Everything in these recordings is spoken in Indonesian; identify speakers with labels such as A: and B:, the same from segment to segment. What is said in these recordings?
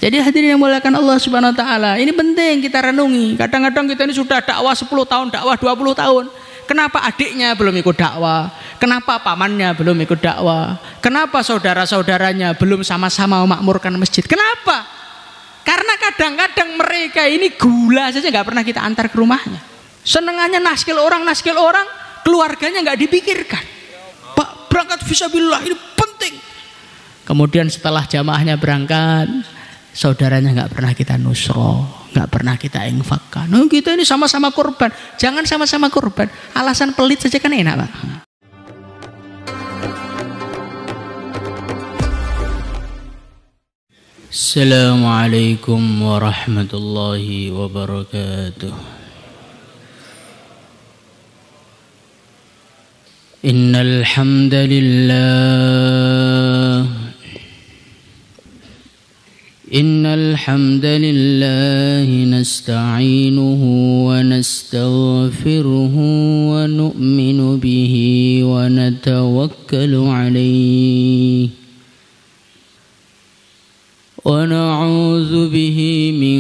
A: Jadi hadirin yang muliakan Allah Subhanahu wa taala, ini penting kita renungi. Kadang-kadang kita ini sudah dakwah 10 tahun, dakwah 20 tahun. Kenapa adiknya belum ikut dakwah? Kenapa pamannya belum ikut dakwah? Kenapa saudara-saudaranya belum sama-sama memakmurkan masjid? Kenapa? Karena kadang-kadang mereka ini gula saja nggak pernah kita antar ke rumahnya. Senengannya naskil orang, keluarganya nggak dipikirkan. Pak, berangkat fisabilillah ini penting. Kemudian setelah jamaahnya berangkat, saudaranya nggak pernah kita nusroh, nggak pernah kita infakkan. Oh, kita ini sama-sama korban. Jangan sama-sama korban. Alasan pelit saja kan enak, Pak. Assalamualaikum warahmatullahi wabarakatuh. Innal hamdalillah إن الحمد لله نستعينه ونستغفره ونؤمن به ونتوكل عليه ونعوذ به من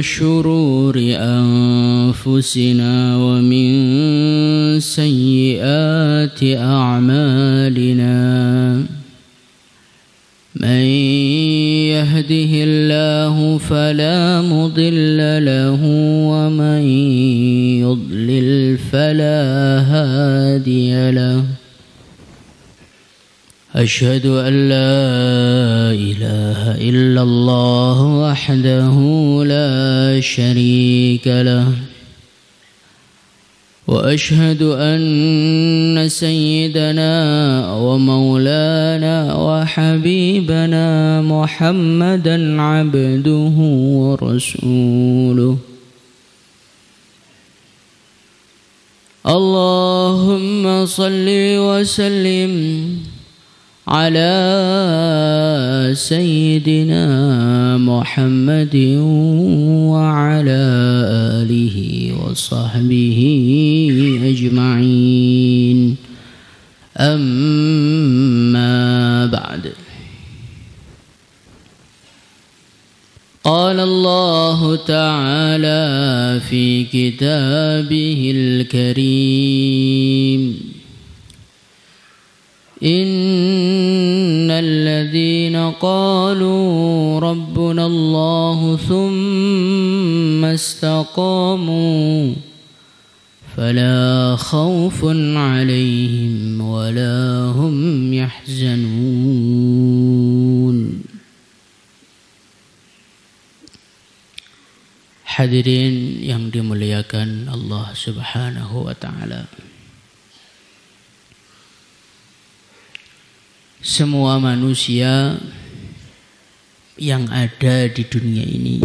A: شرور أنفسنا ومن سيئات أعمالنا من يهده الله فلا مضل له ومن يضلل فلا هادي له أشهد أن لا إله إلا الله وحده لا شريك له وأشهد أن سيدنا ومولانا وحبيبنا محمدا عبده ورسوله اللهم صل وسلم على سيدنا محمد وعلى آله وصحبه أجمعين أما بعد قال الله تعالى في كتابه الكريم إن الذين قالوا ربنا الله ثم استقاموا فلا خوف عليهم ولا هم يحزنون. Hadirin yang dimuliakan Allah Subhanahu wa taala. Semua manusia yang ada di dunia ini,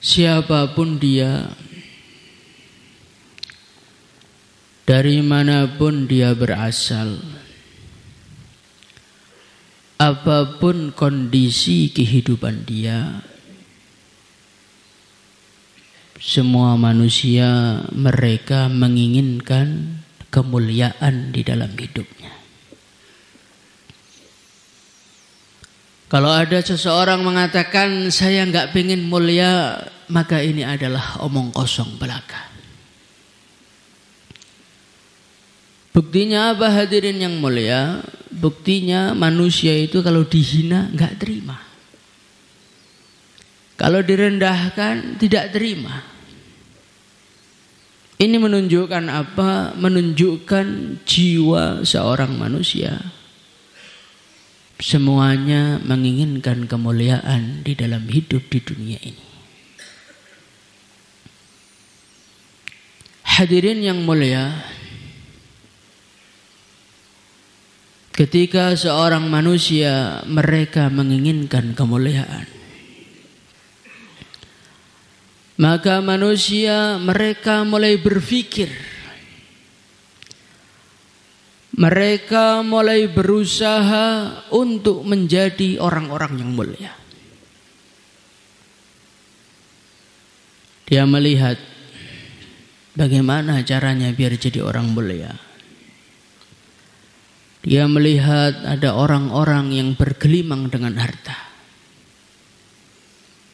A: siapapun dia, dari manapun dia berasal, apapun kondisi kehidupan dia, semua manusia mereka menginginkan kemuliaan di dalam hidupnya. Kalau ada seseorang mengatakan saya enggak pengen mulia, maka ini adalah omong kosong belaka. Buktinya apa hadirin yang mulia? Buktinya manusia itu kalau dihina enggak terima. Kalau direndahkan tidak terima. Ini menunjukkan apa? Menunjukkan jiwa seorang manusia. Semuanya menginginkan kemuliaan di dalam hidup di dunia ini. Hadirin yang mulia, ketika seorang manusia mereka menginginkan kemuliaan, maka manusia mereka mulai berpikir, mereka mulai berusaha untuk menjadi orang-orang yang mulia. Dia melihat bagaimana caranya biar jadi orang mulia. Dia melihat ada orang-orang yang bergelimang dengan harta.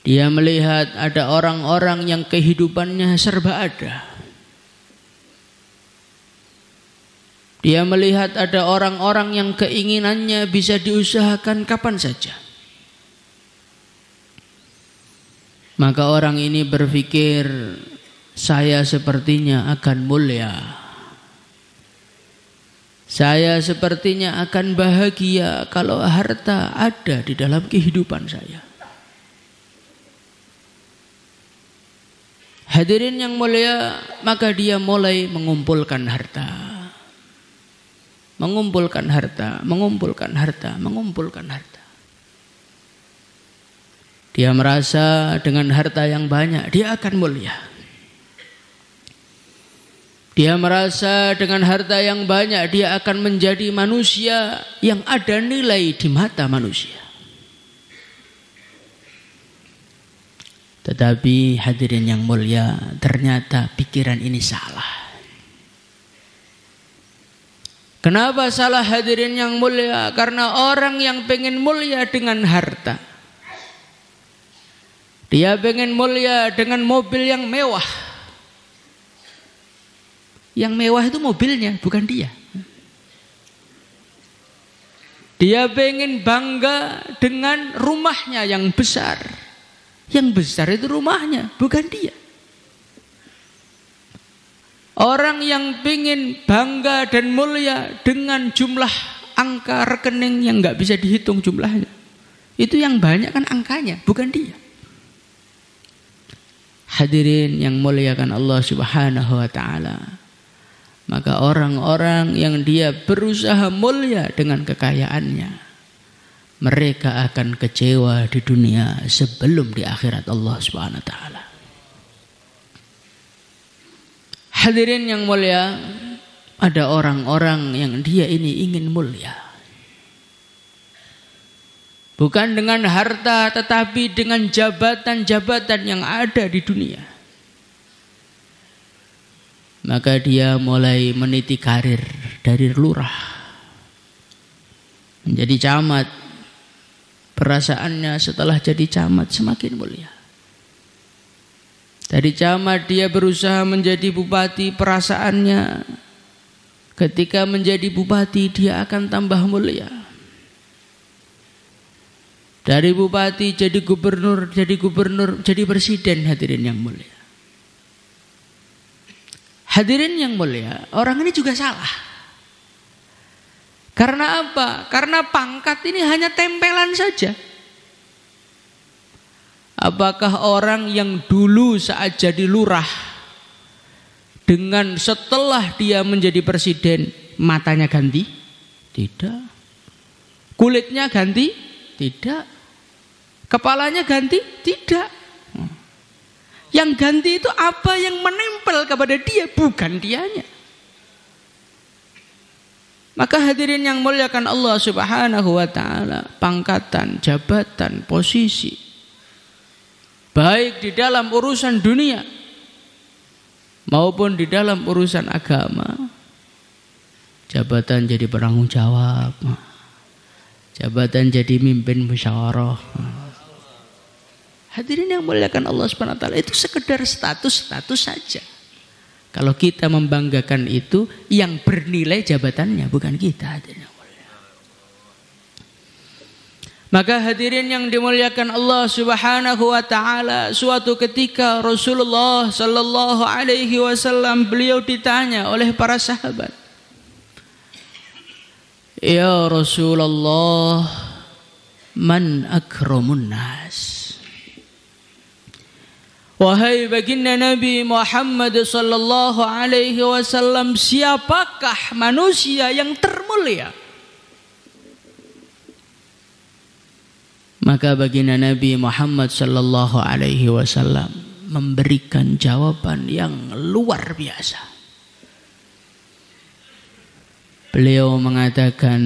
A: Dia melihat ada orang-orang yang kehidupannya serba ada. Dia melihat ada orang-orang yang keinginannya bisa diusahakan kapan saja. Maka orang ini berpikir, saya sepertinya akan mulia. Saya sepertinya akan bahagia kalau harta ada di dalam kehidupan saya. Hadirin yang mulia, maka dia mulai mengumpulkan harta. Mengumpulkan harta, mengumpulkan harta, mengumpulkan harta. Dia merasa dengan harta yang banyak dia akan mulia. Dia merasa dengan harta yang banyak dia akan menjadi manusia yang ada nilai di mata manusia. Tetapi hadirin yang mulia, ternyata pikiran ini salah. Kenapa salah hadirin yang mulia? Karena orang yang pengen mulia dengan harta, dia pengen mulia dengan mobil yang mewah. Yang mewah itu mobilnya, bukan dia. Dia pengen bangga dengan rumahnya yang besar. Yang besar itu rumahnya, bukan dia. Orang yang pengen bangga dan mulia dengan jumlah angka rekening yang nggak bisa dihitung jumlahnya, itu yang banyak kan angkanya, bukan dia. Hadirin yang muliakan Allah Subhanahu wa ta'ala, maka orang-orang yang dia berusaha mulia dengan kekayaannya, mereka akan kecewa di dunia sebelum di akhirat Allah Subhanahu wa ta'ala. Hadirin yang mulia, ada orang-orang yang dia ini ingin mulia. Bukan dengan harta, tetapi dengan jabatan-jabatan yang ada di dunia. Maka dia mulai meniti karir dari lurah menjadi camat. Perasaannya setelah jadi camat semakin mulia. Dari camat dia berusaha menjadi bupati, perasaannya ketika menjadi bupati dia akan tambah mulia. Dari bupati jadi gubernur, jadi presiden, hadirin yang mulia. Hadirin yang mulia, orang ini juga salah. Karena apa? Karena pangkat ini hanya tempelan saja. Apakah orang yang dulu saat jadi lurah dengan setelah dia menjadi presiden matanya ganti? Tidak. Kulitnya ganti? Tidak. Kepalanya ganti? Tidak. Yang ganti itu apa yang menempel kepada dia, bukan dianya. Maka hadirin yang muliakan Allah Subhanahu wa ta'ala, pangkatan, jabatan, posisi, baik di dalam urusan dunia maupun di dalam urusan agama, jabatan jadi penanggung jawab, jabatan jadi mimpin musyawarah. Hadirin yang muliakan Allah Subhanahu wa ta'ala, itu sekedar status saja. Kalau kita membanggakan itu, yang bernilai jabatannya, bukan kita. Hadirin yang mulia. Maka hadirin yang dimuliakan Allah Subhanahu wa ta'ala, suatu ketika Rasulullah sallallahu alaihi wasallam beliau ditanya oleh para sahabat, "Ya Rasulullah, man akramun nas?" Wahai baginda Nabi Muhammad sallallahu alaihi wasallam, siapakah manusia yang termulia? Maka baginda Nabi Muhammad sallallahu alaihi wasallam memberikan jawaban yang luar biasa. Beliau mengatakan,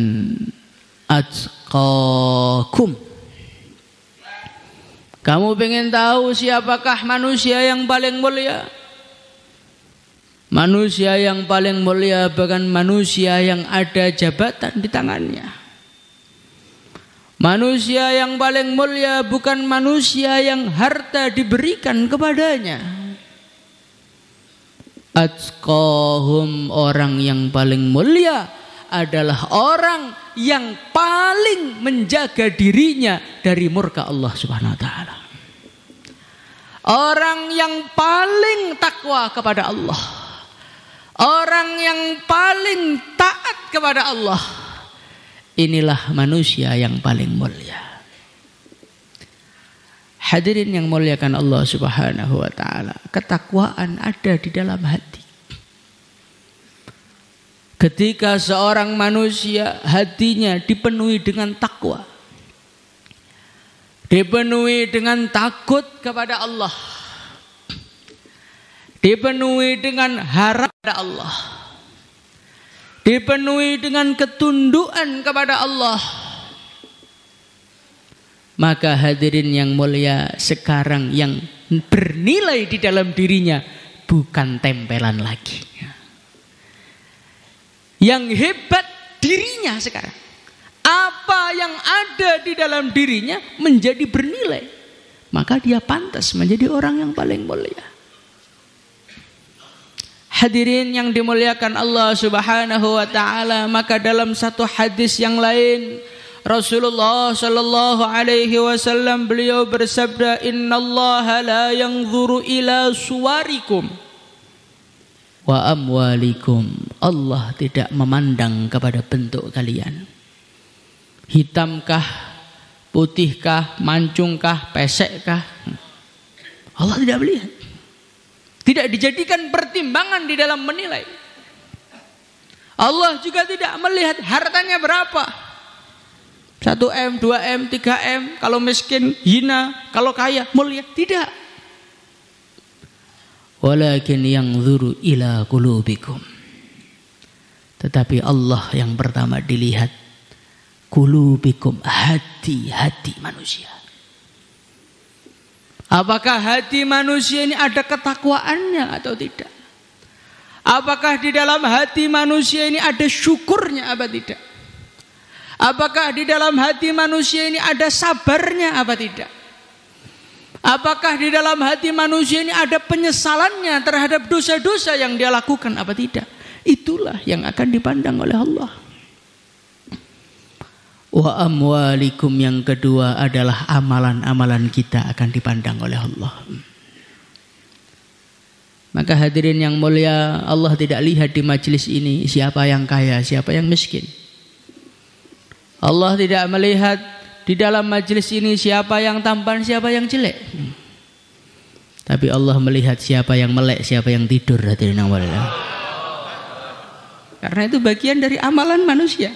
A: atqakum. Kamu pengen tahu siapakah manusia yang paling mulia? Manusia yang paling mulia bukan manusia yang ada jabatan di tangannya. Manusia yang paling mulia bukan manusia yang harta diberikan kepadanya. Atqahum, orang yang paling mulia adalah orang yang paling menjaga dirinya dari murka Allah Subhanahu wa taala. Orang yang paling takwa kepada Allah. Orang yang paling taat kepada Allah. Inilah manusia yang paling mulia. Hadirin yang muliakan Allah Subhanahu wa taala, ketakwaan ada di dalam hati. Ketika seorang manusia hatinya dipenuhi dengan takwa, dipenuhi dengan takut kepada Allah, dipenuhi dengan harap kepada Allah, dipenuhi dengan ketundukan kepada Allah, maka hadirin yang mulia, sekarang yang bernilai di dalam dirinya bukan tempelan lagi. Yang hebat dirinya sekarang. Apa yang ada di dalam dirinya menjadi bernilai. Maka dia pantas menjadi orang yang paling mulia. Hadirin yang dimuliakan Allah Subhanahu wa taala, maka dalam satu hadis yang lain Rasulullah sallallahu alaihi wasallam beliau bersabda, "Innallaha la yanzuru ila suwarikum wa amwalikum." Allah tidak memandang kepada bentuk kalian. Hitamkah, putihkah, mancungkah, pesekkah? Allah tidak melihat. Tidak dijadikan pertimbangan di dalam menilai. Allah juga tidak melihat hartanya berapa. 1M, 2M, 3M. Kalau miskin, hina. Kalau kaya, mulia. Tidak. Walakin yanzuru ila qulubikum. Tetapi Allah yang pertama dilihat. Qulubikum, hati-hati manusia. Apakah hati manusia ini ada ketakwaannya atau tidak? Apakah di dalam hati manusia ini ada syukurnya apa tidak? Apakah di dalam hati manusia ini ada sabarnya apa tidak? Apakah di dalam hati manusia ini ada penyesalannya terhadap dosa-dosa yang dia lakukan apa tidak? Itulah yang akan dipandang oleh Allah. Wa amwalikum, yang kedua adalah amalan-amalan kita akan dipandang oleh Allah. Maka hadirin yang mulia, Allah tidak lihat di majelis ini siapa yang kaya, siapa yang miskin. Allah tidak melihat di dalam majelis ini siapa yang tampan, siapa yang jelek. Tapi Allah melihat siapa yang melek, siapa yang tidur, hadirin yang mulia. Karena itu bagian dari amalan manusia.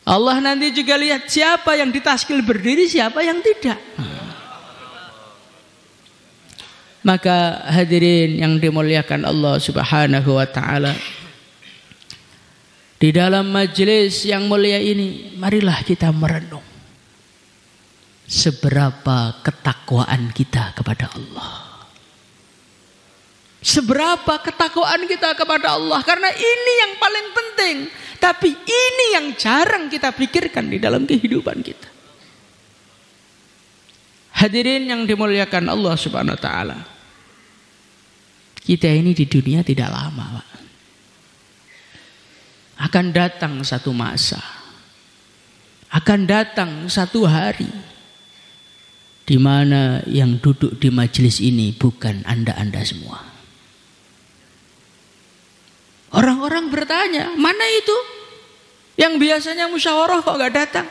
A: Allah nanti juga lihat siapa yang ditaskil berdiri, siapa yang tidak. Maka hadirin yang dimuliakan Allah Subhanahu wa taala, di dalam majelis yang mulia ini, marilah kita merenung seberapa ketakwaan kita kepada Allah. Seberapa ketakwaan kita kepada Allah, karena ini yang paling penting. Tapi ini yang jarang kita pikirkan di dalam kehidupan kita. Hadirin yang dimuliakan Allah Subhanahu wa taala, kita ini di dunia tidak lama, Pak. Akan datang satu masa, akan datang satu hari di mana yang duduk di majelis ini bukan Anda-Anda semua. Orang-orang bertanya, mana itu yang biasanya musyawarah kok gak datang?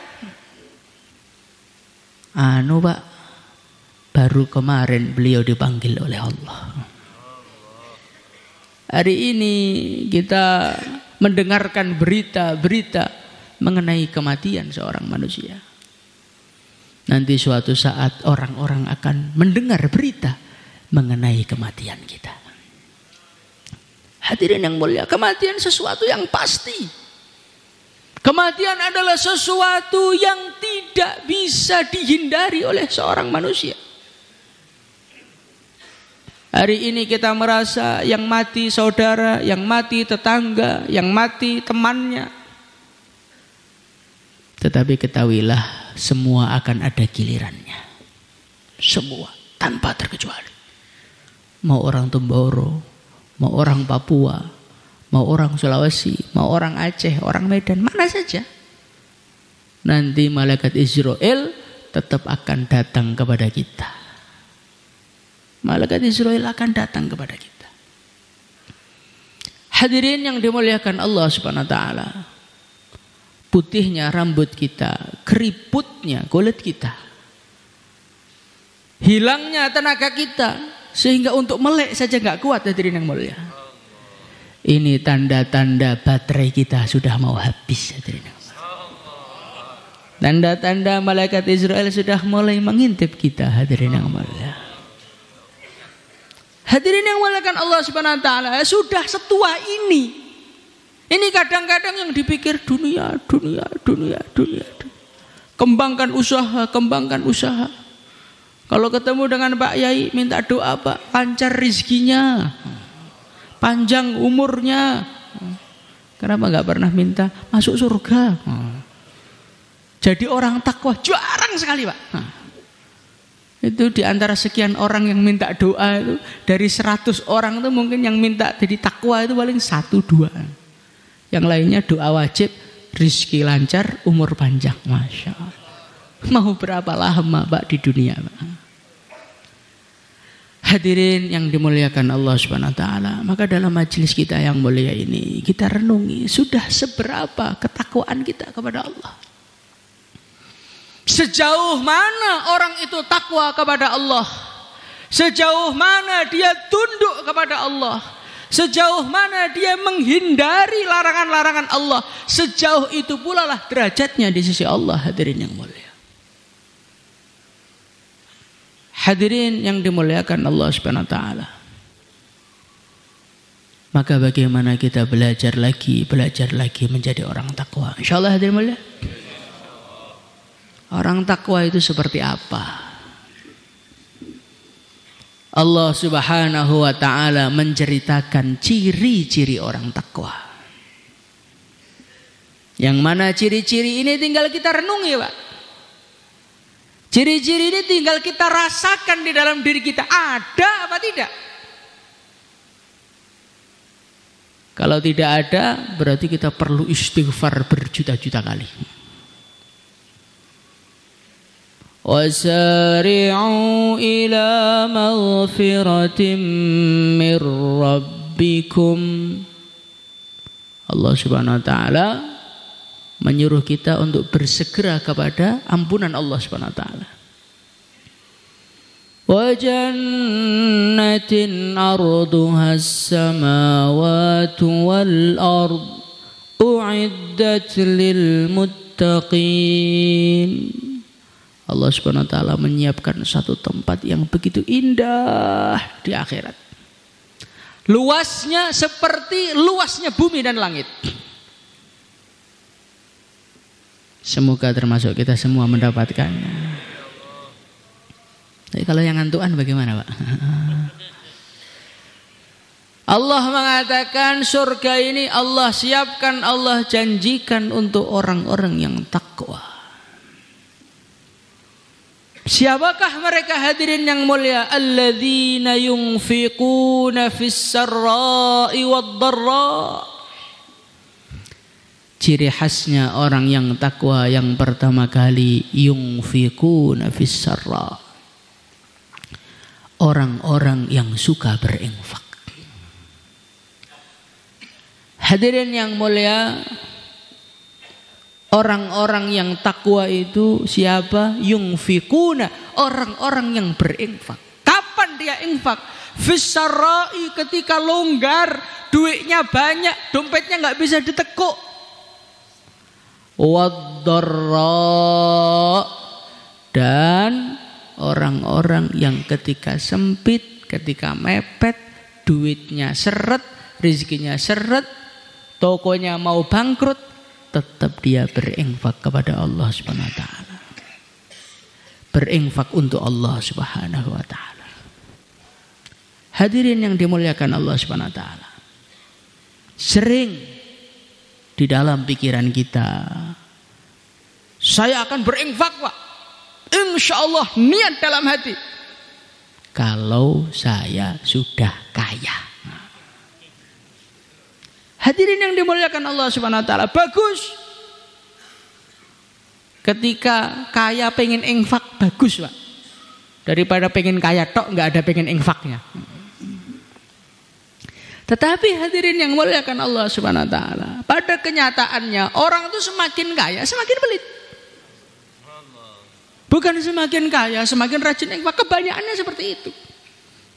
A: Pak, baru kemarin beliau dipanggil oleh Allah. Hari ini kita mendengarkan berita-berita mengenai kematian seorang manusia. Nanti suatu saat orang-orang akan mendengar berita mengenai kematian kita. Hadirin yang mulia, kematian sesuatu yang pasti. Kematian adalah sesuatu yang tidak bisa dihindari oleh seorang manusia. Hari ini kita merasa yang mati saudara, yang mati tetangga, yang mati temannya. Tetapi ketahuilah, semua akan ada gilirannya. Semua, tanpa terkecuali. Mau orang Tomboro, mau orang Papua, mau orang Sulawesi, mau orang Aceh, orang Medan, mana saja. Nanti malaikat Israel tetap akan datang kepada kita. Malaikat Israel akan datang kepada kita. Hadirin yang dimuliakan Allah Subhanahu wa taala. Putihnya rambut kita, keriputnya kulit kita. Hilangnya tenaga kita sehingga untuk melek saja enggak kuat, hadirin yang mulia. Ini tanda-tanda baterai kita sudah mau habis, hadirin. Tanda-tanda malaikat Israel sudah mulai mengintip kita, hadirin yang mulia. Hadirin yang muliakan Allah Subhanahu wa taala, sudah setua ini. Ini kadang-kadang yang dipikir dunia. Kembangkan usaha. Kalau ketemu dengan Pak Yai minta doa, Pak, lancar rizkinya, panjang umurnya. Kenapa enggak pernah minta masuk surga? Jadi orang takwa jarang sekali, Pak. Itu di antara sekian orang yang minta doa itu, dari 100 orang itu mungkin yang minta jadi takwa itu paling 1-2. Yang lainnya doa wajib, rizki lancar, umur panjang. Masya Allah. Mau berapa lama, Pak, di dunia, Pak? Hadirin yang dimuliakan Allah Subhanahu wa taala, maka dalam majelis kita yang mulia ini kita renungi sudah seberapa ketakwaan kita kepada Allah. Sejauh mana orang itu takwa kepada Allah? Sejauh mana dia tunduk kepada Allah? Sejauh mana dia menghindari larangan-larangan Allah? Sejauh itu pula lah derajatnya di sisi Allah, hadirin yang mulia. Hadirin yang dimuliakan Allah Subhanahu wa taala. Maka bagaimana kita belajar lagi menjadi orang takwa? Insyaallah, hadirin mulia. Orang takwa itu seperti apa? Allah Subhanahu wa taala menceritakan ciri-ciri orang takwa. Yang mana ciri-ciri ini tinggal kita renungi, Pak. Ciri-ciri ini tinggal kita rasakan di dalam diri kita, ada apa tidak? Kalau tidak ada, berarti kita perlu istighfar berjuta-juta kali. وَسَارِعُوا إِلَى مَغْفِرَةٍ مِّن رَّبِّكُمْ. Allah Subhanahu wa taala menyuruh kita untuk bersegera kepada ampunan Allah Subhanahu wa taala. وَجَنَّةٍ عَرْضُهَا السَّمَاوَاتُ وَالْأَرْضُ أُعِدَّتْ لِلْمُتَّقِينَ. Allah Subhanahu wa taala menyiapkan satu tempat yang begitu indah di akhirat. Luasnya seperti luasnya bumi dan langit. Semoga termasuk kita semua mendapatkannya. Tapi kalau yang ngantuan bagaimana, Pak? Allah mengatakan surga ini Allah siapkan, Allah janjikan untuk orang-orang yang takwa. Siapakah mereka, hadirin yang mulia? Alladzina yunfiquna fis sarra'i wad-dharra. Ciri khasnya orang yang takwa yang pertama kali, yunfiquna fis sarra'. Orang-orang yang suka berinfak. Hadirin yang mulia, orang-orang yang takwa itu siapa? Yunfikuna, orang-orang yang berinfak. Kapan dia infak? Fissarai, ketika longgar, duitnya banyak, dompetnya nggak bisa ditekuk. Waddarra, dan orang-orang yang ketika sempit, ketika mepet, duitnya seret, rezekinya seret, tokonya mau bangkrut, tetap dia berinfak kepada Allah Subhanahu wa taala. Berinfak untuk Allah Subhanahu wa taala. Hadirin yang dimuliakan Allah Subhanahu wa taala. Sering di dalam pikiran kita, saya akan berinfak, Pak. Insyaallah, niat dalam hati. Kalau saya sudah kaya. Hadirin yang dimuliakan Allah Subhanahu wa taala, bagus. Ketika kaya pengen infak, bagus, Pak. Daripada pengen kaya tok enggak ada pengen infaknya. Tetapi hadirin yang muliakan Allah Subhanahu wa taala, pada kenyataannya orang itu semakin kaya semakin pelit. Bukan semakin kaya semakin rajin infak, kebanyakannya seperti itu.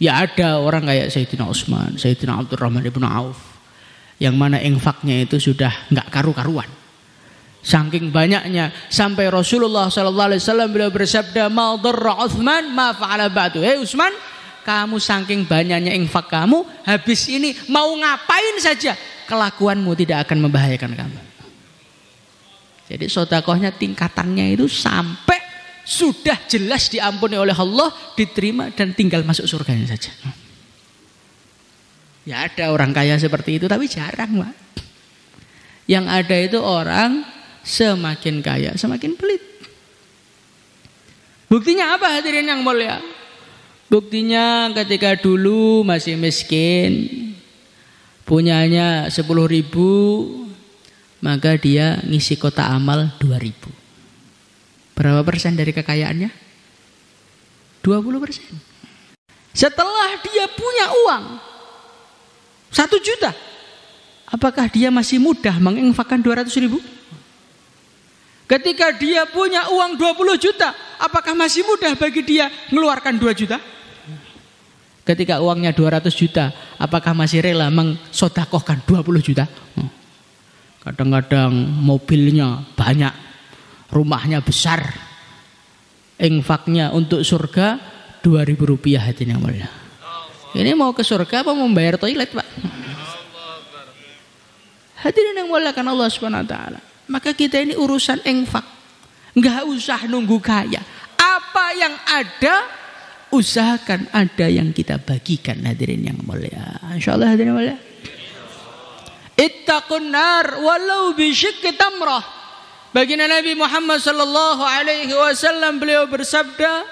A: Ya ada orang kayak Sayyidina Utsman, Sayyidina Abdurrahman ibn Auf, yang mana infaknya itu sudah enggak karu-karuan. Saking banyaknya sampai Rasulullah sallallahu alaihi wasallam beliau bersabda, "Ma dharra Utsman ma fa'ala ba'du." Hei Utsman, kamu saking banyaknya infak kamu, habis ini mau ngapain saja kelakuanmu tidak akan membahayakan kamu. Jadi sedekahnya tingkatannya itu sampai sudah jelas diampuni oleh Allah, diterima dan tinggal masuk surganya saja. Ya ada orang kaya seperti itu tapi jarang, Pak. Yang ada itu orang semakin kaya semakin pelit. Buktinya apa hadirin yang mulia? Buktinya ketika dulu masih miskin, punyanya 10.000, maka dia ngisi kotak amal 2.000. Berapa persen dari kekayaannya? 20%. Setelah dia punya uang 1 juta, apakah dia masih mudah menginfakkan 200.000? Ketika dia punya uang 20 juta, apakah masih mudah bagi dia mengeluarkan 2 juta? Ketika uangnya 200 juta, apakah masih rela mensodakohkan 20 juta? Kadang-kadang mobilnya banyak, rumahnya besar, infaknya untuk surga 2.000 rupiah hadirin yang mulia. Ini mau ke surga apa mau membayar toilet, Pak? Hadirin yang muliakan Allah Subhanahu wa taala. Maka kita ini urusan infak, enggak usah nunggu kaya. Apa yang ada, usahakan ada yang kita bagikan hadirin yang mulia. Insyaallah hadirin yang mulia. Ittaqun nar walau bisyikki tamrah. Baginda Nabi Muhammad sallallahu alaihi wasallam beliau bersabda,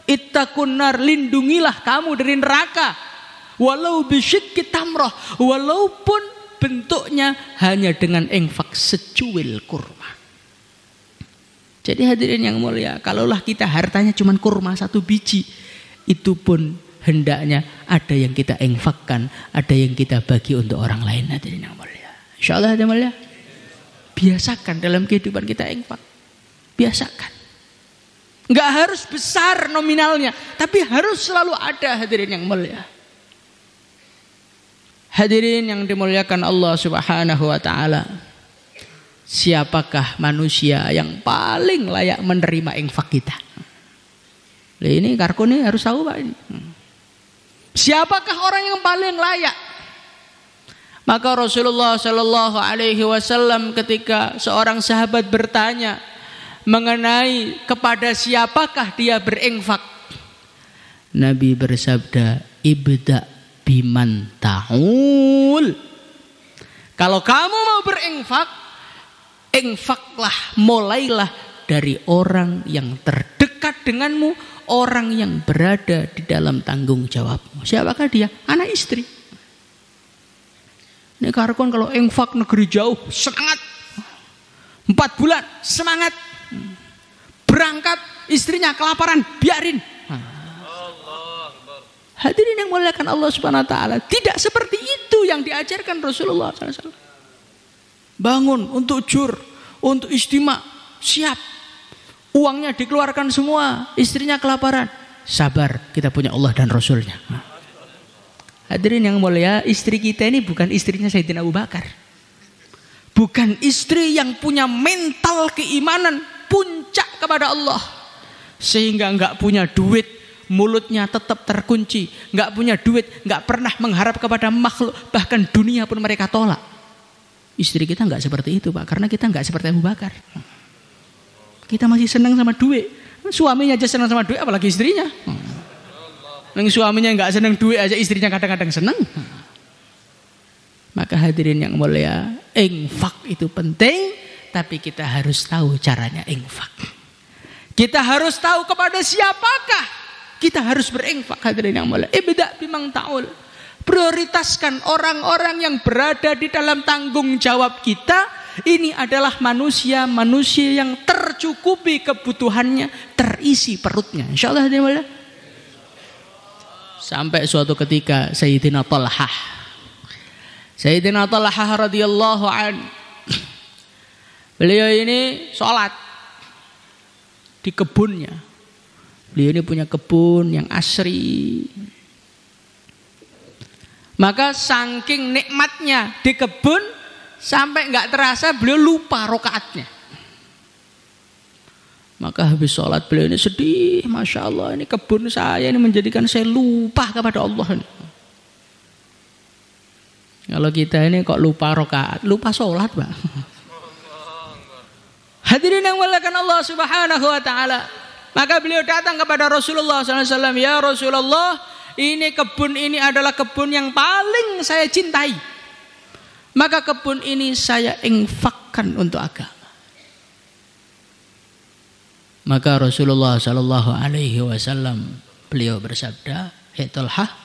A: ittaqun nar, lindungilah kamu dari neraka walau bisyikki tamrah, walaupun bentuknya hanya dengan infak secuil kurma. Jadi hadirin yang mulia, kalaulah kita hartanya cuma kurma 1 biji, itu pun hendaknya ada yang kita infakkan, ada yang kita bagi untuk orang lain hadirin yang mulia. Insyaallah hadirin yang mulia. Biasakan dalam kehidupan kita infak. Biasakan. Enggak harus besar nominalnya, tapi harus selalu ada hadirin yang mulia. Hadirin yang dimuliakan Allah Subhanahu wa taala. Siapakah manusia yang paling layak menerima infak kita? Ini Karko ini harus tahu, Pak ini. Siapakah orang yang paling layak? Maka Rasulullah sallallahu alaihi wasallam ketika seorang sahabat bertanya mengenai kepada siapakah dia berinfak, Nabi bersabda, ibda biman ta'ul. Kalau kamu mau berinfak, infaklah, mulailah dari orang yang terdekat denganmu, orang yang berada di dalam tanggung jawabmu. Siapakah dia? Anak istri. Ini karena kalau infak negeri jauh, semangat. 4 bulan, semangat. Berangkat, istrinya kelaparan, biarin. Hadirin yang muliakan Allah Subhanahu wa taala, tidak seperti itu yang diajarkan Rasulullah SAW. Bangun untuk jur, untuk istimewa, siap. Uangnya dikeluarkan semua, istrinya kelaparan. Sabar, kita punya Allah dan Rasulnya. Hadirin yang mulia, istri kita ini bukan istrinya Sayyidina Abu Bakar. Bukan istri yang punya mental keimanan puncak kepada Allah. Sehingga enggak punya duit, mulutnya tetap terkunci, enggak punya duit, enggak pernah mengharap kepada makhluk, bahkan dunia pun mereka tolak. Istri kita enggak seperti itu, Pak, karena kita enggak seperti Abu Bakar. Kita masih senang sama duit. Suaminya aja senang sama duit, apalagi istrinya. Neng suaminya nggak seneng duit aja istrinya kadang-kadang seneng. Maka hadirin yang mulia, infak itu penting, tapi kita harus tahu caranya infak. Kita harus tahu kepada siapakah kita harus berinfak, hadirin yang mulia. Ibda bimang ta'ul. Prioritaskan orang-orang yang berada di dalam tanggung jawab kita. Ini adalah manusia-manusia yang tercukupi kebutuhannya, terisi perutnya. Insyaallah hadirin mulia. Sampai suatu ketika Sayyidina Talhah radhiyallahu an, beliau ini sholat di kebunnya. Beliau ini punya kebun yang asri. Maka saking nikmatnya di kebun sampai nggak terasa beliau lupa rokaatnya. Maka habis sholat beliau ini sedih, masya Allah, ini kebun saya ini menjadikan saya lupa kepada Allah. Kalau kita ini kok lupa rokaat, lupa sholat, Pak. Hadirin yang muliakan Allah Subhanahu wa taala. Maka beliau datang kepada Rasulullah SAW, ya Rasulullah, ini kebun ini adalah kebun yang paling saya cintai. Maka kebun ini saya infakkan untuk agama. Maka Rasulullah SAW beliau bersabda, "Hai Talhah,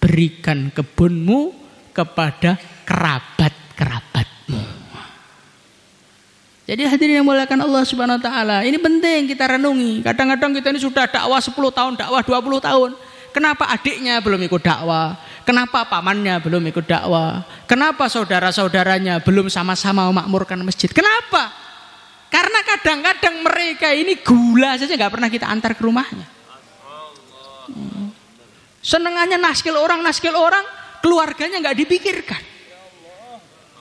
A: berikan kebunmu kepada kerabat-kerabatmu." Jadi hadirin yang muliakan Allah Subhanahu wa taala, ini penting kita renungi. Kadang-kadang kita ini sudah dakwah 10 tahun, dakwah 20 tahun. Kenapa adiknya belum ikut dakwah? Kenapa pamannya belum ikut dakwah? Kenapa saudara-saudaranya belum sama-sama memakmurkan masjid? Kenapa? Karena kadang-kadang mereka ini gula saja nggak pernah kita antar ke rumahnya. Senengannya naskil orang, keluarganya nggak dipikirkan.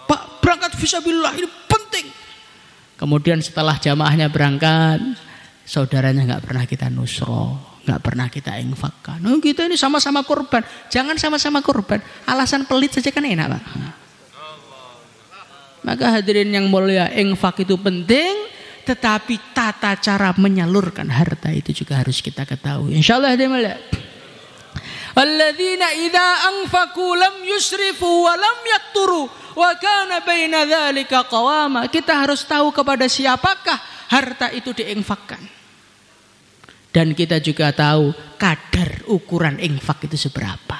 A: Pak, berangkat fisabilillah ini penting. Kemudian setelah jamaahnya berangkat, saudaranya nggak pernah kita nusroh, nggak pernah kita infakkan. Oh, kita ini sama-sama korban. Jangan sama-sama korban. Alasan pelit saja kan enak, Pak. Maka hadirin yang mulia, infak itu penting, tetapi tata cara menyalurkan harta itu juga harus kita ketahui. Insyaallah hadirin mulia. Alladzina idza anfaqu lam yusrifu wa lam yaqturu wa kana baina dzalika qawama. Kita harus tahu kepada siapakah harta itu diinfakkan. Dan kita juga tahu kadar ukuran infak itu seberapa.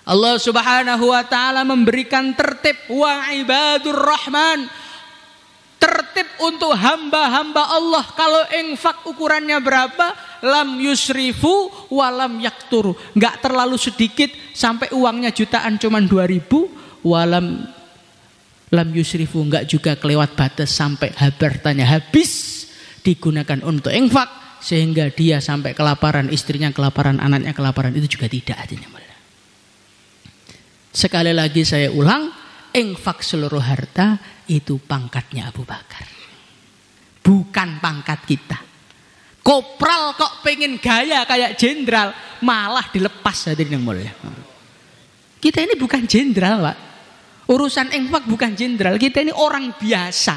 A: Allah Subhanahu wa taala memberikan tertib wa ibadur rahman. Tertib untuk hamba-hamba Allah. Kalau infak ukurannya berapa? Lam yusrifu wa lam yakturu. Enggak terlalu sedikit sampai uangnya jutaan cuman 2.000. Lam yusrifu, enggak juga kelewat batas sampai hartanya habis digunakan untuk infak sehingga dia sampai kelaparan, istrinya kelaparan, anaknya kelaparan. Itu juga tidak adanya. Sekali lagi saya ulang, infak seluruh harta itu pangkatnya Abu Bakar, bukan pangkat kita. Kopral kok pengen gaya kayak jenderal, malah dilepas, hadirin yang mulia. Kita ini bukan jenderal, Pak. Urusan infak bukan jenderal, kita ini orang biasa,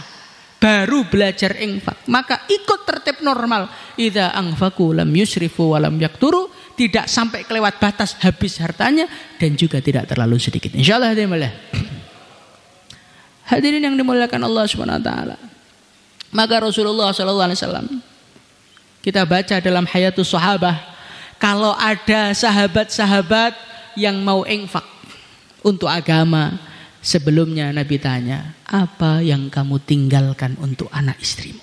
A: baru belajar infak. Maka ikut tertib normal. Idza anfaqu lam yusrifu wa lam yaqturu, tidak sampai kelewat batas habis hartanya dan juga tidak terlalu sedikit. Insyaallah hadirin mulia. Hadirin yang dimuliakan Allah Subhanahu wa taala. Maka Rasulullah sallallahu alaihi wasallam, kita baca dalam Hayatus Sahabah, kalau ada sahabat-sahabat yang mau infak untuk agama, sebelumnya Nabi tanya, apa yang kamu tinggalkan untuk anak istrimu?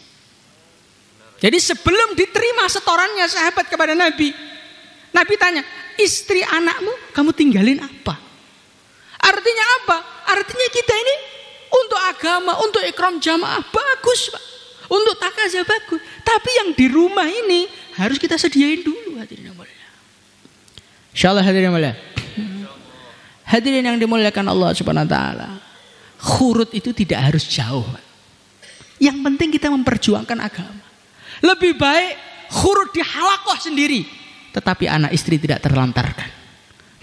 A: Jadi sebelum diterima setorannya sahabat kepada Nabi, Nabi tanya, istri anakmu kamu tinggalin apa? Artinya apa? Artinya kita ini untuk agama, untuk ikram jamaah bagus, Pak. Untuk takazah bagus. Tapi yang di rumah ini harus kita sediain dulu, hadirin yang mulia. Insyaallah hadirin yang mulia. Hadirin yang dimuliakan Allah Subhanahu wa taala. Khurut itu tidak harus jauh, Pak. Yang penting kita memperjuangkan agama. Lebih baik khurut di halakoh sendiri, tetapi anak istri tidak terlantarkan,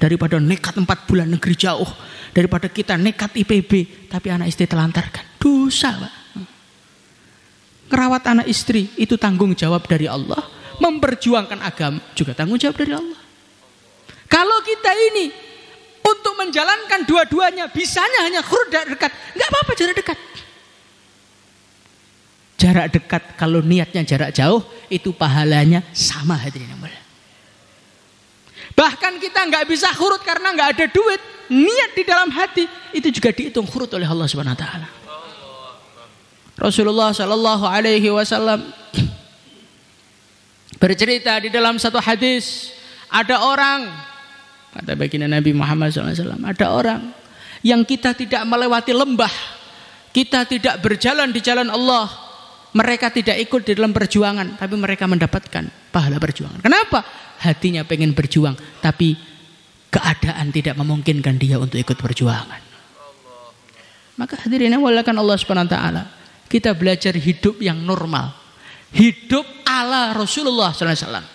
A: daripada nekat 4 bulan negeri jauh, daripada kita nekat IPB tapi anak istri terlantarkan. Dosa, Pak. Ngerawat anak istri itu tanggung jawab dari Allah. memperjuangkan agama juga tanggung jawab dari Allah. Kalau kita ini untuk menjalankan dua-duanya bisanya hanya khurud jarak dekat, nggak apa-apa jarak dekat. Jarak dekat kalau niatnya jarak jauh itu pahalanya sama, hadirin yang mulia. Bahkan kita nggak bisa khurud karena nggak ada duit, niat di dalam hati itu juga dihitung khurud oleh Allah Subhanahu Wa Taala. Rasulullah Shallallahu Alaihi Wasallam bercerita di dalam satu hadis, ada orang, kata baginda Nabi Muhammad SAW, ada orang yang kita tidak melewati lembah, kita tidak berjalan di jalan Allah, mereka tidak ikut di dalam perjuangan, tapi mereka mendapatkan pahala perjuangan. Kenapa? Hatinya pengen berjuang, tapi keadaan tidak memungkinkan dia untuk ikut perjuangan. Maka hadirin yang dimuliakan Allah Subhanahu Wa Taala, kita belajar hidup yang normal, hidup ala Rasulullah SAW,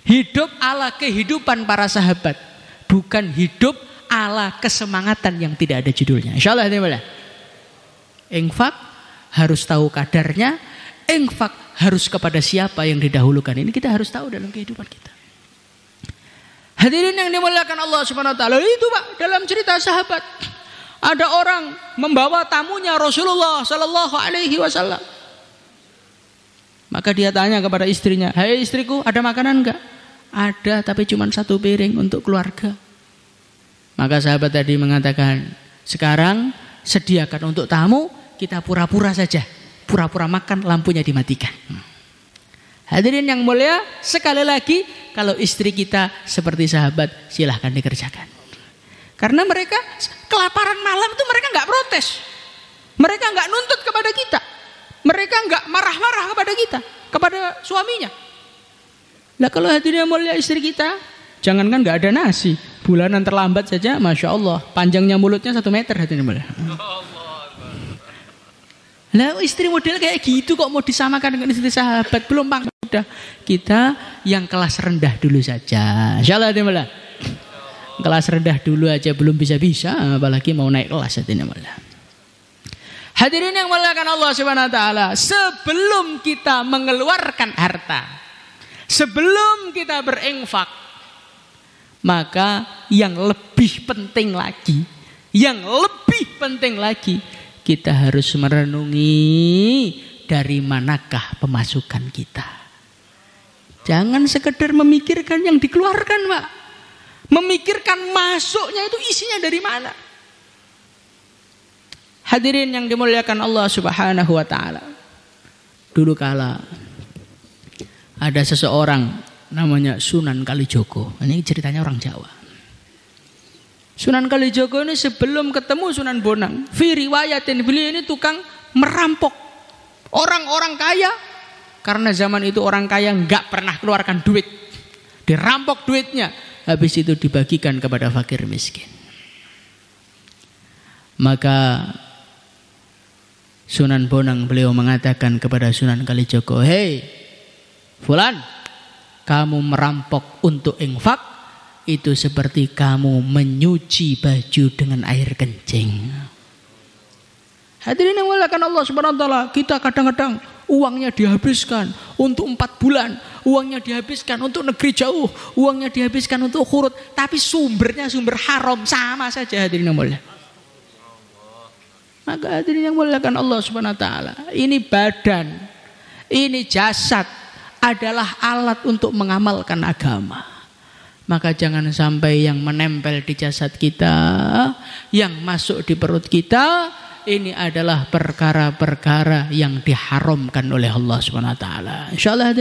A: hidup ala kehidupan para sahabat, bukan hidup ala kesemangatan yang tidak ada judulnya. Insyaallah hadirin, infak harus tahu kadarnya, infak harus kepada siapa yang didahulukan. Ini kita harus tahu dalam kehidupan kita. Hadirin yang dimuliakan Allah Subhanahu Wa Taala, itu Pak, dalam cerita sahabat ada orang membawa tamunya Rasulullah Sallallahu Alaihi Wasallam. Maka dia tanya kepada istrinya, "Hai istriku, ada makanan enggak?" "Ada, tapi cuma satu piring untuk keluarga." Maka sahabat tadi mengatakan, "Sekarang sediakan untuk tamu, kita pura-pura saja, pura-pura makan, lampunya dimatikan." Hadirin yang mulia, sekali lagi, kalau istri kita seperti sahabat, silahkan dikerjakan. Karena mereka kelaparan malam itu mereka nggak protes, mereka nggak nuntut kepada kita, mereka nggak marah-marah kepada kita, kepada suaminya. Nah kalau hadirin yang mulia istri kita, jangankan nggak ada nasi, bulanan terlambat saja, masya Allah, panjangnya mulutnya 1 meter hadirin yang mulia. Lah istri model kayak gitu kok mau disamakan dengan istri sahabat? Belum Pak, udah kita yang kelas rendah dulu saja. Insyaallah hadirin mulia. Kelas rendah dulu aja belum bisa-bisa, apalagi mau naik kelas hadirin yang mulia. Hadirin yang muliakan Allah Subhanahu Wa Taala, sebelum kita mengeluarkan harta, sebelum kita berinfak, maka yang lebih penting lagi, kita harus merenungi dari manakah pemasukan kita. Jangan sekedar memikirkan yang dikeluarkan, Pak. Memikirkan masuknya itu isinya dari mana. Hadirin yang dimuliakan Allah Subhanahu Wa Taala, dulu kala ada seseorang namanya Sunan Kalijogo. Ini ceritanya orang Jawa. Sunan Kalijogo ini sebelum ketemu Sunan Bonang, fi riwayatin, beliau ini tukang merampok orang-orang kaya. Karena zaman itu orang kaya nggak pernah keluarkan duit, dirampok duitnya, habis itu dibagikan kepada fakir miskin. Maka Sunan Bonang beliau mengatakan kepada Sunan Kalijogo, "Hei Fulan, kamu merampok untuk infak, itu seperti kamu menyuci baju dengan air kencing." Hadirin yang dimuliakan Allah Subhanahu Wa Taala, kita kadang-kadang uangnya dihabiskan untuk 4 bulan, uangnya dihabiskan untuk negeri jauh, uangnya dihabiskan untuk khurud, tapi sumbernya sumber haram, sama saja hadirin yang mulia. Maka hadirin yang muliakan Allah Subhanahu Wa Taala, ini badan, ini jasad adalah alat untuk mengamalkan agama. Maka jangan sampai yang menempel di jasad kita, yang masuk di perut kita, ini adalah perkara-perkara yang diharamkan oleh Allah Subhanahu Wa Taala. Insyaallah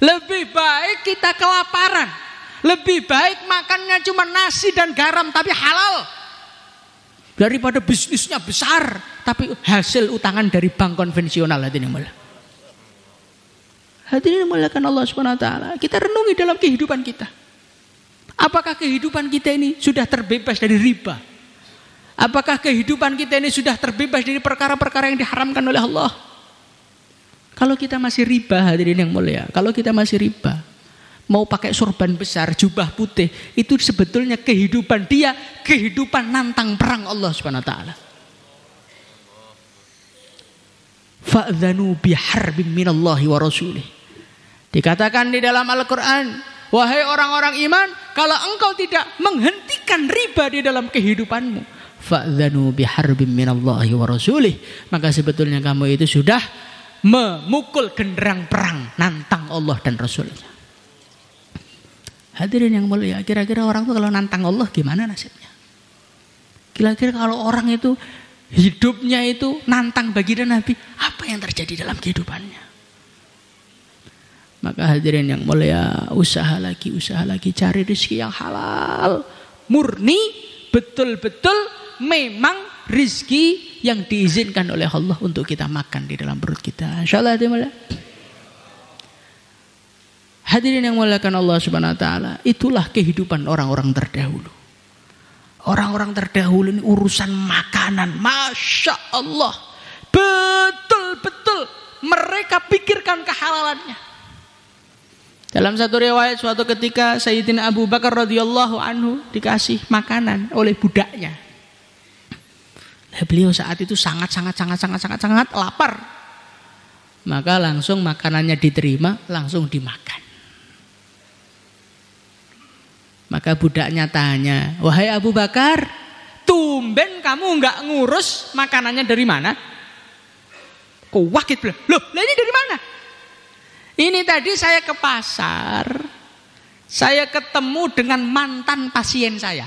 A: lebih baik kita kelaparan, lebih baik makannya cuma nasi dan garam tapi halal, daripada bisnisnya besar tapi hasil utangan dari bank konvensional. Hadirin dimuliakan Allah Subhanahu Wa Taala, kita renungi dalam kehidupan kita. Apakah kehidupan kita ini sudah terbebas dari riba? Apakah kehidupan kita ini sudah terbebas dari perkara-perkara yang diharamkan oleh Allah? Kalau kita masih riba, hadirin yang mulia, kalau kita masih riba, mau pakai sorban besar, jubah putih, itu sebetulnya kehidupan dia, kehidupan nantang perang Allah Subhanahu Wa Taala. fa'dzanu biharbin minallahi wa rasulih. Dikatakan di dalam Al-Quran, wahai orang-orang iman, kalau engkau tidak menghentikan riba di dalam kehidupanmu, fa'dzanu biharbin minallahi wa rasulih, maka sebetulnya kamu itu sudah memukul genderang perang nantang Allah dan Rasulnya. Hadirin yang mulia, kira-kira orang itu kalau nantang Allah gimana nasibnya? Kira-kira kalau orang itu hidupnya itu nantang baginda Nabi, apa yang terjadi dalam kehidupannya? Maka hadirin yang mulia, usaha lagi, cari rezeki yang halal, murni, betul-betul memang rezeki yang diizinkan oleh Allah untuk kita makan di dalam perut kita. Insyaallah hadirin. Hadirin yang muliakan Allah Subhanahu wa taala, itulah kehidupan orang-orang terdahulu. Orang-orang terdahulu ini urusan makanan, Masya Allah, betul-betul mereka pikirkan kehalalannya. Dalam satu riwayat, suatu ketika Sayyidina Abu Bakar radhiyallahu anhu dikasih makanan oleh budaknya. Beliau saat itu sangat lapar. Maka langsung makanannya diterima, langsung dimakan. Maka budaknya tanya, wahai Abu Bakar, tumben kamu nggak ngurus makanannya dari mana? Kok wakit belum? Loh, ini dari mana? Ini tadi saya ke pasar, saya ketemu dengan mantan pasien saya.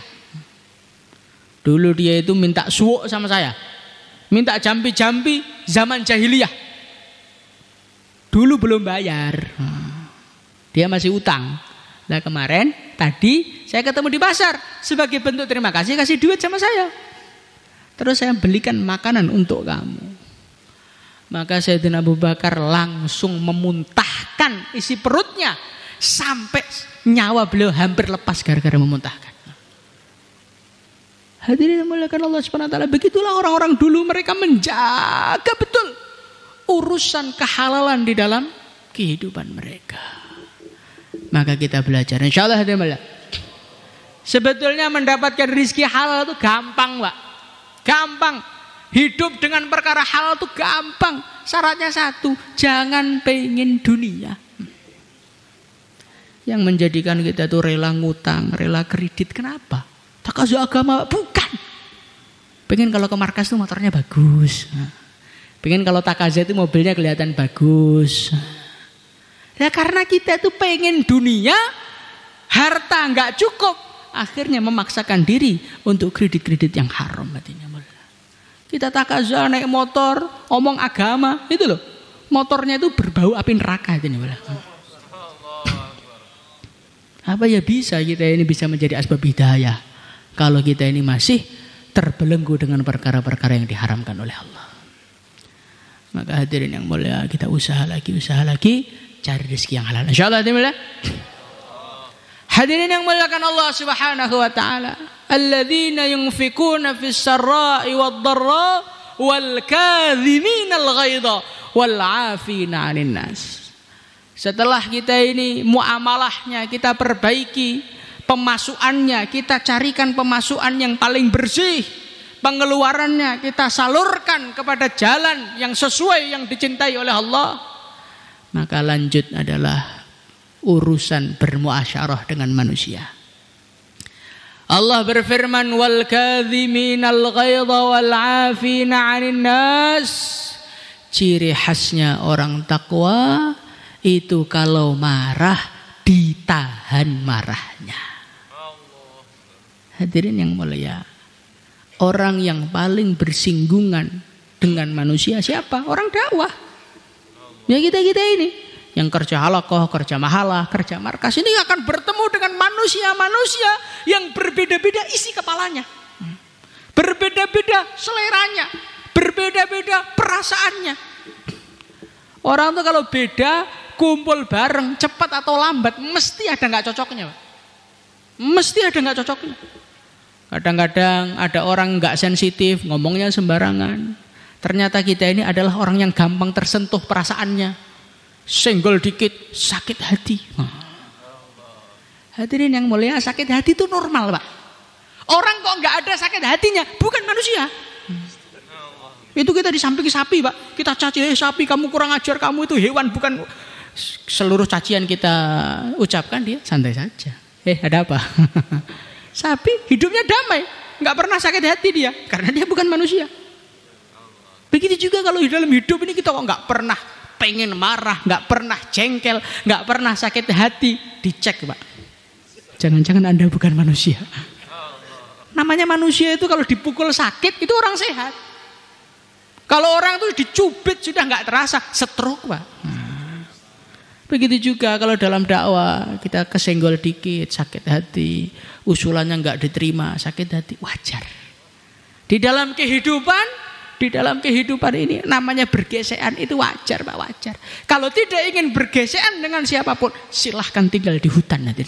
A: Dulu dia itu minta suwuk sama saya, minta jampi-jampi zaman jahiliyah. Dulu belum bayar, dia masih utang. Nah kemarin tadi saya ketemu di pasar, sebagai bentuk terima kasih kasih duit sama saya. Terus saya belikan makanan untuk kamu. Maka Sayyidina Abu Bakar langsung memuntahkan isi perutnya sampai nyawa beliau hampir lepas gara-gara memuntahkan. Hadirin yang dimuliakan Allah Subhanahu wa taala, begitulah orang-orang dulu, mereka menjaga betul urusan kehalalan di dalam kehidupan mereka. Maka kita belajar, insyaallah hadirin. Sebetulnya mendapatkan rezeki halal itu gampang, Pak. Gampang. Hidup dengan perkara halal itu gampang. Syaratnya satu, jangan pengen dunia. Yang menjadikan kita itu rela ngutang, rela kredit, kenapa? Takazu agama, bukan. Pengen kalau ke markas itu motornya bagus. Pengen kalau takaza itu mobilnya kelihatan bagus. Ya karena kita itu pengen dunia, harta nggak cukup, akhirnya memaksakan diri untuk kredit-kredit yang haram. Kita takaza naik motor, omong agama, itu loh, motornya itu berbau api neraka. Apa ya bisa kita ini bisa menjadi asbab hidayah kalau kita ini masih terbelenggu dengan perkara-perkara yang diharamkan oleh Allah. Maka hadirin yang mulia, kita usaha lagi cari rezeki yang halal, insyaallah. Hadirin yang muliakan Allah Subhanahu wa taala, alladzina yunfikuna fis sarra'i wad dharra wal kadhiminal ghaidha wal 'afina 'anil nas. Setelah kita ini muamalahnya kita perbaiki, pemasukannya kita carikan pemasukan yang paling bersih, pengeluarannya kita salurkan kepada jalan yang sesuai yang dicintai oleh Allah. Maka lanjut adalah urusan bermuasyarah dengan manusia. Allah berfirman, wal kadhiminal ghaidha wal 'afina 'anil nas. Ciri khasnya orang takwa itu kalau marah ditahan marahnya. Hadirin yang mulia, orang yang paling bersinggungan dengan manusia siapa? Orang dakwah. Ya kita ini yang kerja halaqah, kerja mahalah, kerja markas ini akan bertemu dengan manusia-manusia yang berbeda-beda isi kepalanya, berbeda-beda seleranya, berbeda-beda perasaannya. Orang tuh kalau beda kumpul bareng cepat atau lambat mesti ada nggak cocoknya, Pak. Mesti ada nggak cocoknya. Kadang-kadang ada orang nggak sensitif, ngomongnya sembarangan. Ternyata kita ini adalah orang yang gampang tersentuh perasaannya. Senggol dikit sakit hati. Hadirin yang mulia, sakit hati itu normal, Pak. Orang kok nggak ada sakit hatinya bukan manusia. Itu kita di samping sapi, Pak. Kita caci, sapi kamu kurang ajar, kamu itu hewan, bukan. Seluruh cacian kita ucapkan, dia santai saja. Ada apa? Sapi hidupnya damai, nggak pernah sakit hati dia, karena dia bukan manusia. Begitu juga kalau di dalam hidup ini kita kok nggak pernah pengen marah, nggak pernah jengkel, nggak pernah sakit hati. Dicek, Pak. Jangan-jangan Anda bukan manusia. Namanya manusia itu kalau dipukul sakit itu orang sehat. Kalau orang itu dicubit sudah nggak terasa, stroke, Pak. Begitu juga kalau dalam dakwah kita kesenggol dikit, sakit hati, usulannya nggak diterima, sakit hati, wajar. Di dalam kehidupan ini namanya bergesekan itu wajar, Pak, wajar. Kalau tidak ingin bergesekan dengan siapapun, silahkan tinggal di hutan nanti.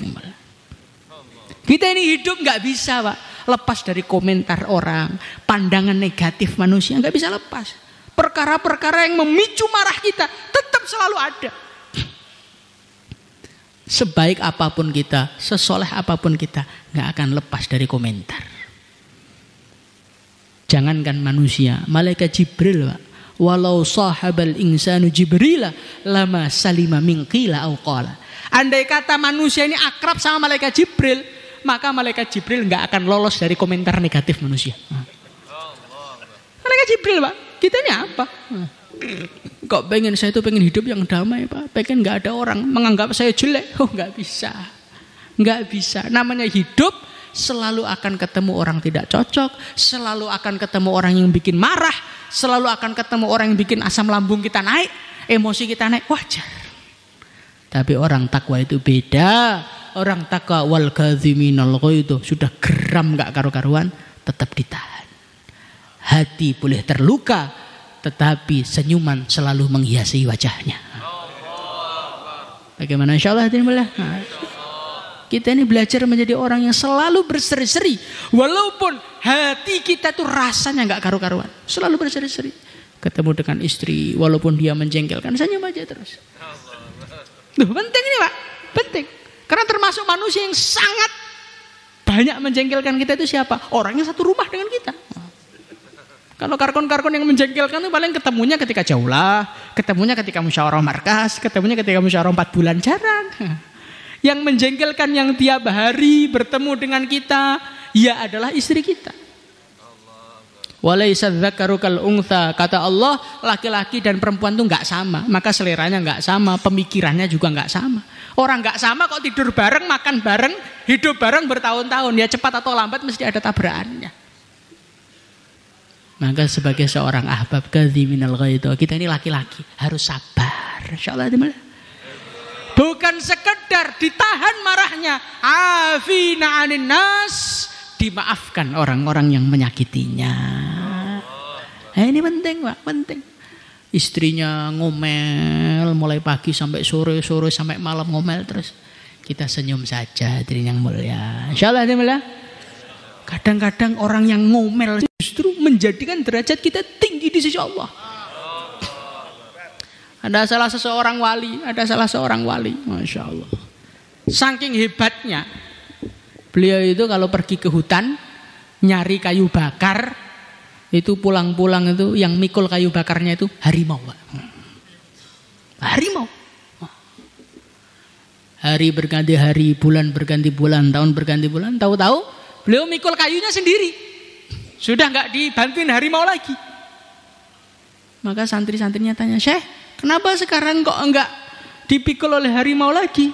A: Kita ini hidup nggak bisa, Pak, lepas dari komentar orang, pandangan negatif manusia, nggak bisa lepas. Perkara-perkara yang memicu marah kita tetap selalu ada. Sebaik apapun kita, sesoleh apapun kita, nggak akan lepas dari komentar. Jangankan manusia, malaikat Jibril, Pak, walau sahabal insanu Jibrila lama salima min qila au qala. Andai kata manusia ini akrab sama malaikat Jibril, maka malaikat Jibril nggak akan lolos dari komentar negatif manusia. Malaikat Jibril, Pak, kita ini apa? Kok saya itu pengen hidup yang damai, Pak, pengen nggak ada orang menganggap saya jelek. Nggak bisa. Namanya hidup selalu akan ketemu orang tidak cocok, selalu akan ketemu orang yang bikin marah, selalu akan ketemu orang yang bikin asam lambung kita naik, emosi kita naik, wajar. Tapi orang takwa itu beda. Orang takwa wal kadhiminal ghaidh sudah geram nggak karu-karuan, tetap ditahan. Hati boleh terluka, tetapi senyuman selalu menghiasi wajahnya. Bagaimana, insyaallah hadirin boleh. Kita ini belajar menjadi orang yang selalu berseri-seri, walaupun hati kita tuh rasanya nggak karu-karuan, selalu berseri-seri. Ketemu dengan istri, walaupun dia menjengkelkan, senyum aja terus. Penting ini, Pak, penting. Karena termasuk manusia yang sangat banyak menjengkelkan kita itu siapa? Orang yang satu rumah dengan kita. Kalau karkon-karkon yang menjengkelkan itu paling ketemunya ketika jauh lah, ketemunya ketika musyawarah markas, ketemunya ketika musyawarah 4 bulan, jarang. Yang menjengkelkan yang tiap hari bertemu dengan kita, ya adalah istri kita. Walaysa dzakaru kal untha, kata Allah, laki-laki dan perempuan itu nggak sama, maka seleranya nggak sama, pemikirannya juga nggak sama. Orang nggak sama kok tidur bareng, makan bareng, hidup bareng bertahun-tahun, ya cepat atau lambat mesti ada tabrakannya. Maka sebagai seorang ahbab kadhiminal ghaidh, kita ini laki-laki harus sabar, insyaallah. Bukan sekedar ditahan marahnya, afina 'anin nas, dimaafkan orang-orang yang menyakitinya. Ini penting, Pak, penting. Istrinya ngomel mulai pagi sampai sore sampai malam ngomel terus. Kita senyum saja, hadirin yang mulia. Insyaallah hadirin mulia. Kadang-kadang orang yang ngomel justru menjadikan derajat kita tinggi di sisi Allah. Ada salah seorang wali, Masya Allah. Saking hebatnya, beliau itu kalau pergi ke hutan nyari kayu bakar, itu pulang-pulang itu yang mikul kayu bakarnya itu harimau, Pak. Harimau. Hari berganti hari, bulan berganti bulan, tahun berganti bulan, tahu-tahu beliau mikul kayunya sendiri. Sudah nggak dibantuin harimau lagi. Maka santri-santrinya tanya, "Syekh, kenapa sekarang kok enggak dipikul oleh harimau lagi?"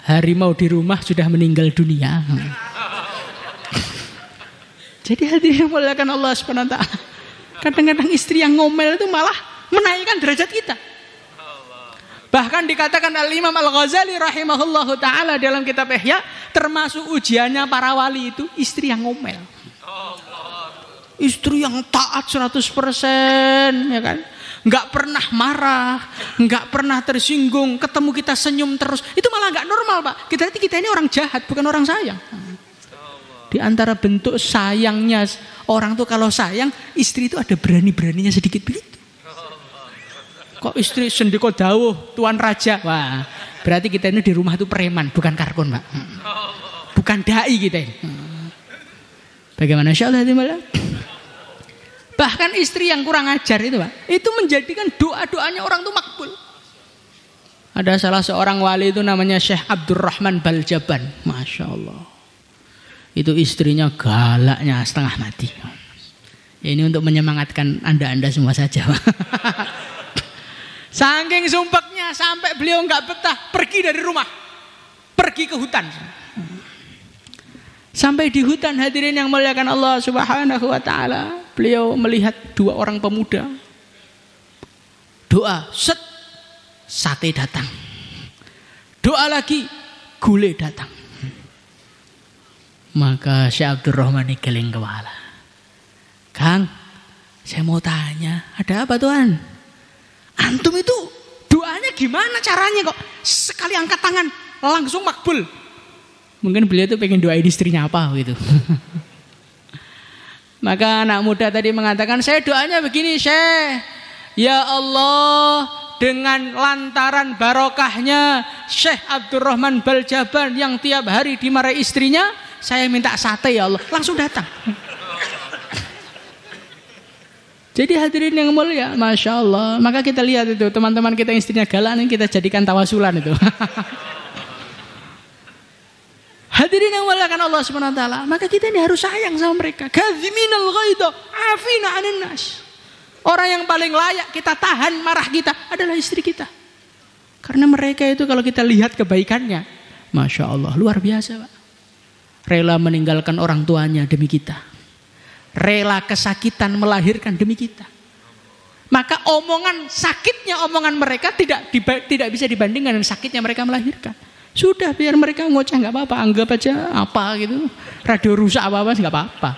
A: Harimau di rumah sudah meninggal dunia. Jadi hadirin yang muliakan Allah Subhanahu wa taala, kadang-kadang istri yang ngomel itu malah menaikkan derajat kita. Bahkan dikatakan Al-Imam Al-Ghazali rahimahullahu taala dalam kitab Ihya, termasuk ujiannya para wali itu istri yang ngomel. Istri yang taat 100%, ya kan? Nggak pernah marah, nggak pernah tersinggung, ketemu kita senyum terus. Itu malah nggak normal, Pak. Kita ini orang jahat, bukan orang sayang. Di antara bentuk sayangnya orang tuh kalau sayang, istri itu ada berani-beraninya sedikit begitu. Kok istri sendiko dawuh, tuan raja. Wah, berarti kita ini di rumah itu preman, bukan karkon, Pak. Bukan dai kita ini. Bagaimana insyaallah? Bahkan istri yang kurang ajar itu Pak, itu menjadikan doa-doanya orang itu makbul. Ada salah seorang wali itu namanya Syekh Abdurrahman Baljaban, Masya Allah. Itu istrinya galaknya setengah mati. Ini untuk menyemangatkan anda semua saja. Saking sumpeknya sampai beliau nggak betah pergi dari rumah, pergi ke hutan. Sampai di hutan hadirin yang muliakan Allah Subhanahu wa taala, beliau melihat 2 orang pemuda. Doa, set, sate datang. Doa lagi, gulai datang. Maka Syekh Abdurrahman ini geleng kepala. Kang, saya mau tanya, ada apa Tuhan? Antum itu doanya gimana caranya kok sekali angkat tangan langsung makbul? Mungkin beliau itu pengen doain istrinya apa gitu. Maka anak muda tadi mengatakan, saya doanya begini Syekh. Ya Allah, dengan lantaran barokahnya Syekh Abdurrahman Baljaban yang tiap hari dimarahi istrinya, saya minta sate ya Allah. Langsung datang. Jadi hadirin yang mulia, Masya Allah. Maka kita lihat itu teman-teman kita yang istrinya galak, kita jadikan tawasulan itu. Hadirin yang muliakan Allah Subhanahu wa taala, maka kita ini harus sayang sama mereka. Kadziminal ghaidha, afina 'anil nas. Orang yang paling layak kita tahan marah kita adalah istri kita. Karena mereka itu kalau kita lihat kebaikannya, Masya Allah, luar biasa Pak. Rela meninggalkan orang tuanya demi kita. Rela kesakitan melahirkan demi kita. Maka sakitnya omongan mereka tidak bisa dibandingkan dengan sakitnya mereka melahirkan. Sudah biar mereka ngoceh nggak apa-apa, anggap aja apa gitu, radio rusak apa-apa nggak apa-apa.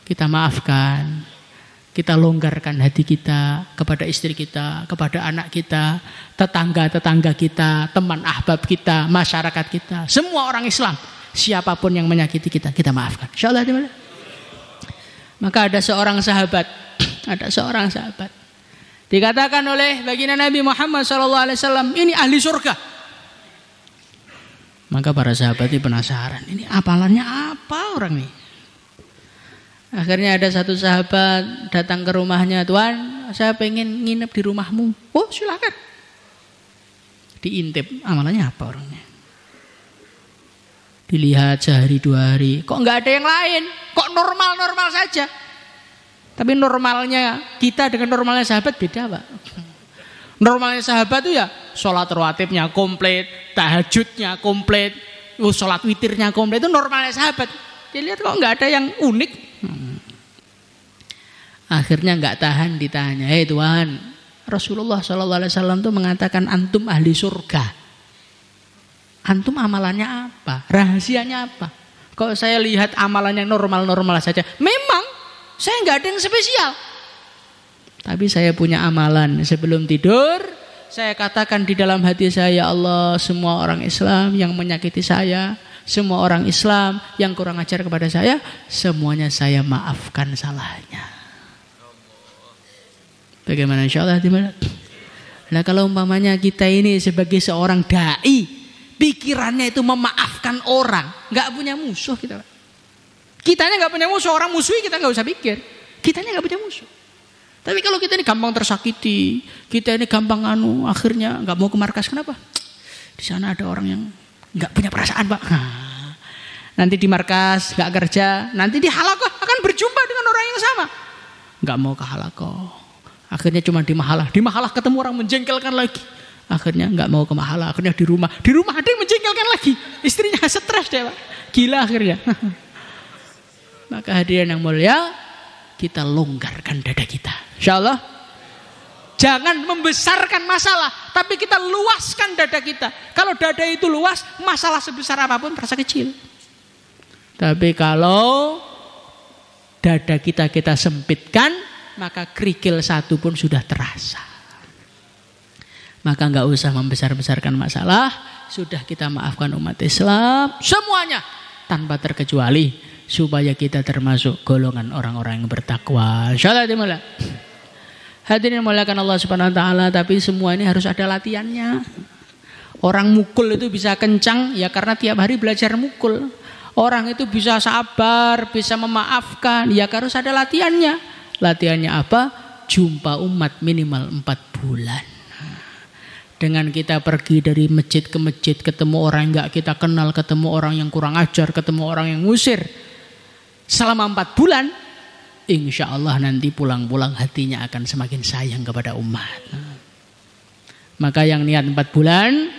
A: Kita maafkan, kita longgarkan hati kita kepada istri kita, kepada anak kita, tetangga-tetangga kita, teman ahbab kita, masyarakat kita, semua orang Islam, siapapun yang menyakiti kita, kita maafkan. Insyaallah. Maka ada seorang sahabat, dikatakan oleh baginda Nabi Muhammad SAW, ini ahli surga. Maka para sahabat ini penasaran, ini apalannya apa orang ini? Akhirnya ada satu sahabat datang ke rumahnya, Tuan, saya pengen nginep di rumahmu. Oh silakan. Diintip, amalannya apa orangnya? Dilihat sehari 2 hari, kok nggak ada yang lain? Kok normal-normal saja? Tapi normalnya kita dengan normalnya sahabat beda Pak. Normalnya sahabat itu ya sholat rawatibnya komplit, tahajudnya komplit, sholat witirnya komplit, itu normalnya sahabat. Dilihat kok nggak ada yang unik. Akhirnya nggak tahan ditanya, hei Tuhan, Rasulullah SAW itu mengatakan antum ahli surga. Antum amalannya apa? Rahasianya apa? Kok saya lihat amalannya normal-normal saja. Memang saya nggak ada yang spesial. Tapi saya punya amalan, sebelum tidur saya katakan di dalam hati saya, ya Allah, semua orang Islam yang menyakiti saya, semua orang Islam yang kurang ajar kepada saya, semuanya saya maafkan salahnya. Bagaimana insyaallah? Nah kalau umpamanya kita ini sebagai seorang dai, pikirannya itu memaafkan orang, nggak punya musuh kita. Kitanya nggak punya musuh, orang musuhi kita nggak usah pikir. Kitanya nggak punya musuh. Tapi kalau kita ini gampang tersakiti, kita ini gampang akhirnya nggak mau ke markas. Kenapa? Di sana ada orang yang nggak punya perasaan Pak. Nanti di markas nggak kerja, nanti di halakoh akan berjumpa dengan orang yang sama. Nggak mau ke halakoh. Akhirnya cuma di mahalah ketemu orang menjengkelkan lagi. Akhirnya nggak mau ke mahalah, akhirnya di rumah ada yang menjengkelkan lagi. Istrinya stres deh Pak, gila akhirnya. Maka hadirin yang mulia, kita longgarkan dada kita. Insyaallah. Jangan membesarkan masalah, tapi kita luaskan dada kita. Kalau dada itu luas, masalah sebesar apapun terasa kecil. Tapi kalau dada kita sempitkan, maka kerikil satu pun sudah terasa. Maka enggak usah membesar-besarkan masalah, sudah kita maafkan umat Islam semuanya tanpa terkecuali, supaya kita termasuk golongan orang-orang yang bertakwa. Insyaallah dimulai. Hadirin muliakan Allah Subhanahu wa taala, tapi semua ini harus ada latihannya. Orang mukul itu bisa kencang ya karena tiap hari belajar mukul. Orang itu bisa sabar, bisa memaafkan ya harus ada latihannya. Latihannya apa? Jumpa umat minimal 4 bulan. Dengan kita pergi dari masjid ke masjid, ketemu orang yang gak kita kenal, ketemu orang yang kurang ajar, ketemu orang yang ngusir, selama 4 bulan, insya Allah nanti pulang-pulang hatinya akan semakin sayang kepada umat. Maka yang niat 4 bulan,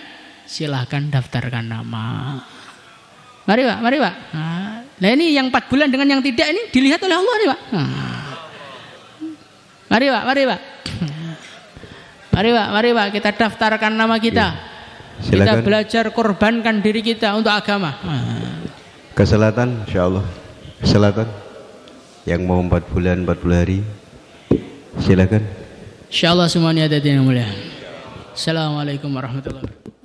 A: silahkan daftarkan nama. Mari Pak, mari Pak. Nah ini yang 4 bulan dengan yang tidak ini dilihat oleh Allah nih Pak. Mari Pak, mari Pak. Mari Pak, mari Pak, kita daftarkan nama kita. Kita belajar korbankan diri kita untuk agama.
B: Ke selatan, insya Allah. Ke selatan. Yang mau 4 bulan, 40 hari. Silakan.
A: Insya Allah semuanya ada di yang mulia. Assalamualaikum warahmatullahi wabarakatuh.